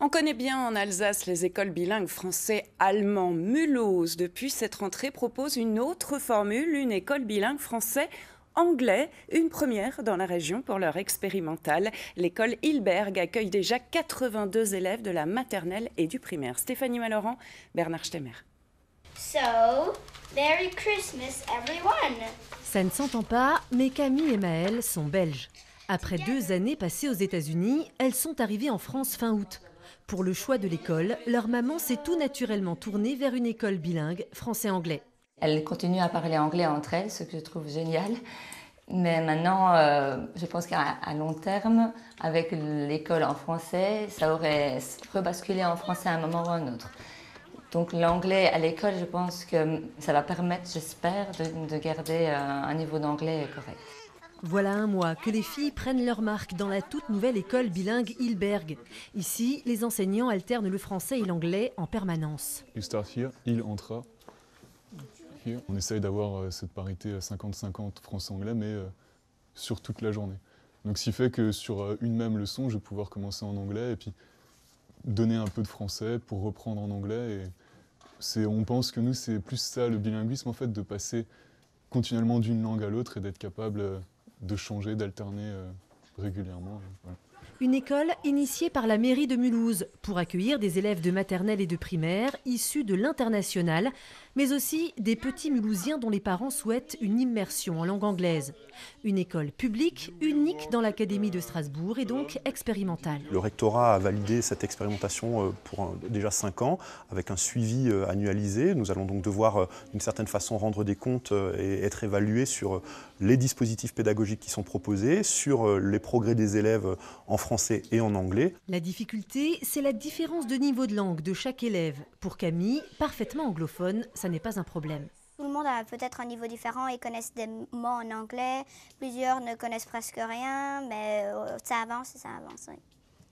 On connaît bien en Alsace les écoles bilingues français-allemand. Mulhouse, depuis cette rentrée, propose une autre formule, une école bilingue français-anglais. Une première dans la région pour leur expérimentale. L'école Hilberg accueille déjà 82 élèves de la maternelle et du primaire. Stéphanie Malorand, Bernard Stemmer. So, Merry Christmas everyone! Ça ne s'entend pas, mais Camille et Maëlle sont belges. Après 2 années passées aux États-Unis, elles sont arrivées en France fin août. Pour le choix de l'école, leur maman s'est tout naturellement tournée vers une école bilingue français-anglais. Elles continuent à parler anglais entre elles, ce que je trouve génial. Mais maintenant, je pense qu'à long terme, avec l'école en français, ça aurait rebasculé en français à un moment ou à un autre. Donc l'anglais à l'école, je pense que ça va permettre, j'espère, de garder un niveau d'anglais correct. Voilà un mois que les filles prennent leur marque dans la toute nouvelle école bilingue Hilberg. Ici, les enseignants alternent le français et l'anglais en permanence. You start here, il entra. Here. On essaye d'avoir cette parité 50-50 français-anglais, mais sur toute la journée. Donc ce qui fait que sur une même leçon, je vais pouvoir commencer en anglais et puis donner un peu de français pour reprendre en anglais. On pense que nous, c'est plus ça le bilinguisme, en fait, de passer continuellement d'une langue à l'autre et d'être capable de changer, d'alterner régulièrement. Voilà. Une école initiée par la mairie de Mulhouse pour accueillir des élèves de maternelle et de primaire issus de l'international, mais aussi des petits Mulhousiens dont les parents souhaitent une immersion en langue anglaise. Une école publique, unique dans l'Académie de Strasbourg et donc expérimentale. Le rectorat a validé cette expérimentation pour déjà 5 ans avec un suivi annualisé. Nous allons donc devoir d'une certaine façon rendre des comptes et être évalués sur les dispositifs pédagogiques qui sont proposés, sur les progrès des élèves en français et en anglais. La difficulté, c'est la différence de niveau de langue de chaque élève. Pour Camille, parfaitement anglophone, ça n'est pas un problème. Tout le monde a peut-être un niveau différent et connaissent des mots en anglais. Plusieurs ne connaissent presque rien, mais ça avance, oui.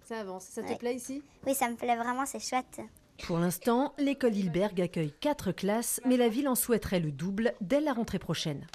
Ça avance. Ça te plaît ici? Oui, ça me plaît vraiment, c'est chouette. Pour l'instant, l'école Hilberg accueille 4 classes, mais la ville en souhaiterait le double dès la rentrée prochaine.